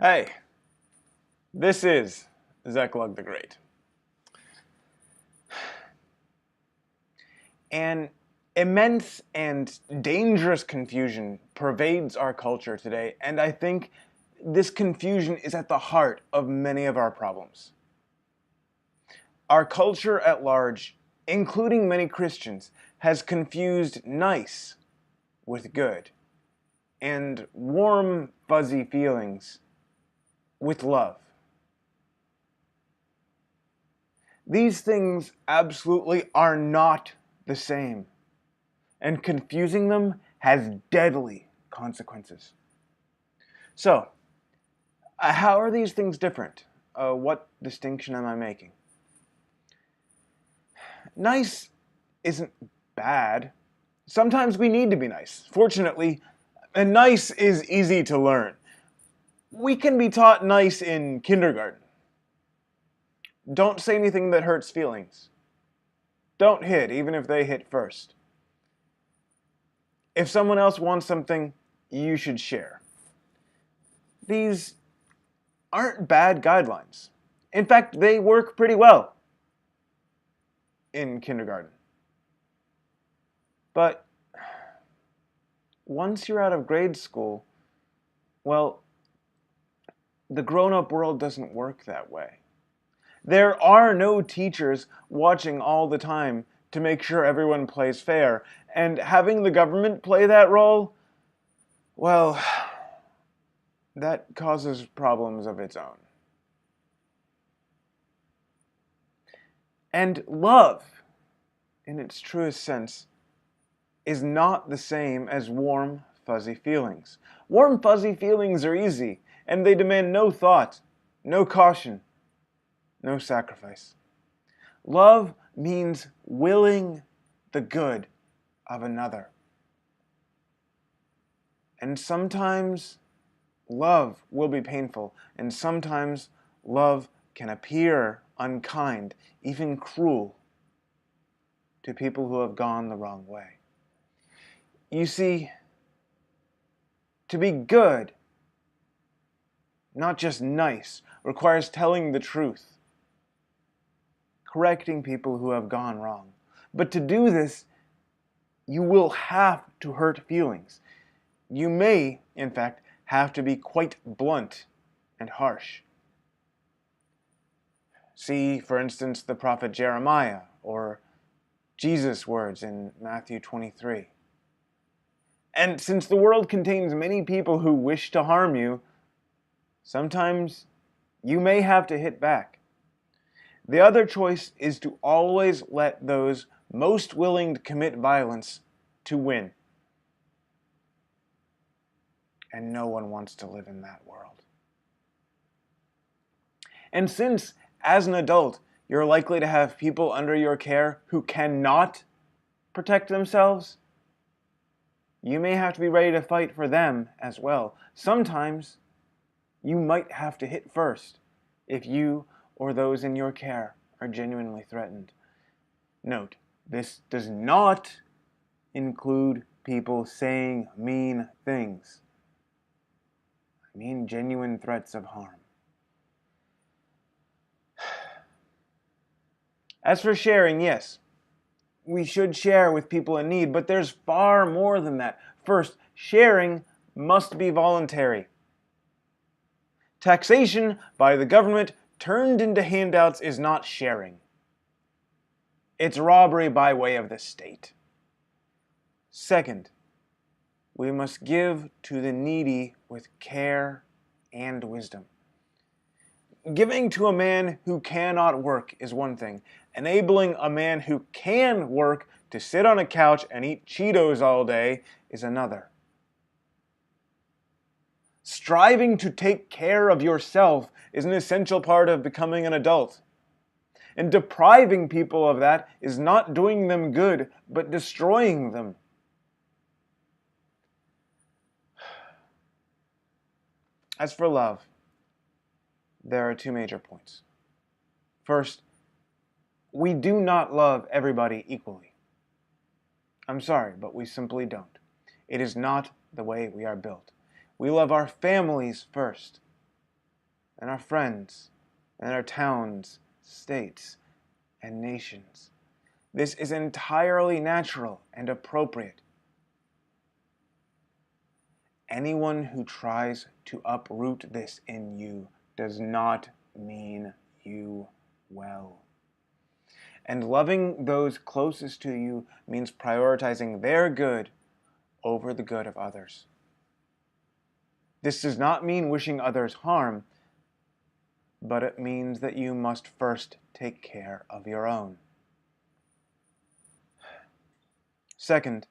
Hey, this is Zeklug the Great. An immense and dangerous confusion pervades our culture today, and I think this confusion is at the heart of many of our problems. Our culture at large, including many Christians, has confused nice with good, and warm, fuzzy feelings with love. These things absolutely are not the same, and confusing them has deadly consequences. So, how are these things different? What distinction am I making? Nice isn't bad. Sometimes we need to be nice. Fortunately, and nice is easy to learn. We can be taught nice in kindergarten. Don't say anything that hurts feelings. Don't hit, even if they hit first. If someone else wants something, you should share. These aren't bad guidelines. In fact, they work pretty well in kindergarten. But once you're out of grade school, well, the grown-up world doesn't work that way. There are no teachers watching all the time to make sure everyone plays fair, and having the government play that role, well, that causes problems of its own. And love, in its truest sense, is not the same as warm, fuzzy feelings. Warm, fuzzy feelings are easy, and they demand no thought, no caution, no sacrifice. Love means willing the good of another. And sometimes love will be painful, and sometimes love can appear unkind, even cruel, to people who have gone the wrong way. You see, to be good, not just nice, requires telling the truth, correcting people who have gone wrong. But to do this, you will have to hurt feelings. You may, in fact, have to be quite blunt and harsh. See, for instance, the prophet Jeremiah, or Jesus' words in Matthew 23. And since the world contains many people who wish to harm you, sometimes you may have to hit back. The other choice is to always let those most willing to commit violence to win. And no one wants to live in that world. And since, as an adult, you're likely to have people under your care who cannot protect themselves, you may have to be ready to fight for them as well. Sometimes you might have to hit first if you or those in your care are genuinely threatened. Note, this does not include people saying mean things. I mean genuine threats of harm. As for sharing, yes, we should share with people in need, but there's far more than that. First, sharing must be voluntary. Taxation by the government turned into handouts is not sharing. It's robbery by way of the state. Second, we must give to the needy with care and wisdom. Giving to a man who cannot work is one thing. Enabling a man who can work to sit on a couch and eat Cheetos all day is another. Striving to take care of yourself is an essential part of becoming an adult. And depriving people of that is not doing them good, but destroying them. As for love, there are two major points. First, we do not love everybody equally. I'm sorry, but we simply don't. It is not the way we are built. We love our families first. and our friends, and our towns, states, and nations. This is entirely natural and appropriate. Anyone who tries to uproot this in you does not mean you well. And loving those closest to you means prioritizing their good over the good of others. This does not mean wishing others harm, but it means that you must first take care of your own. Second,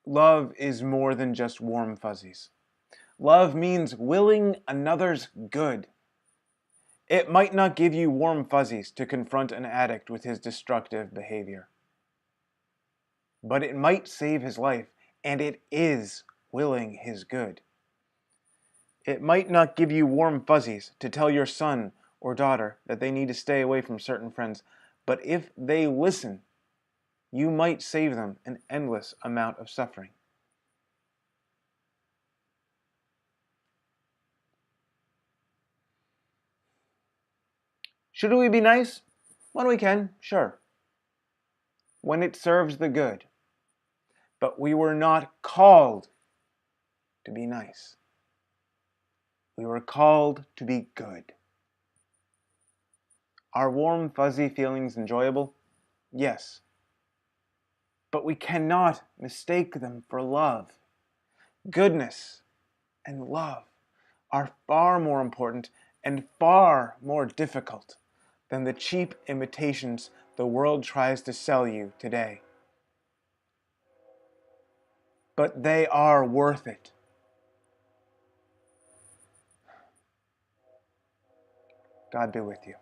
love is more than just warm fuzzies. Love means willing another's good. It might not give you warm fuzzies to confront an addict with his destructive behavior, but it might save his life, and it is willing his good. It might not give you warm fuzzies to tell your son or daughter that they need to stay away from certain friends, but if they listen, you might save them an endless amount of suffering. Should we be nice? When we can, sure. When it serves the good. But we were not called to be nice. We were called to be good. Are warm, fuzzy feelings enjoyable? Yes. But we cannot mistake them for love. Goodness and love are far more important and far more difficult than the cheap imitations the world tries to sell you today. But they are worth it. God be with you.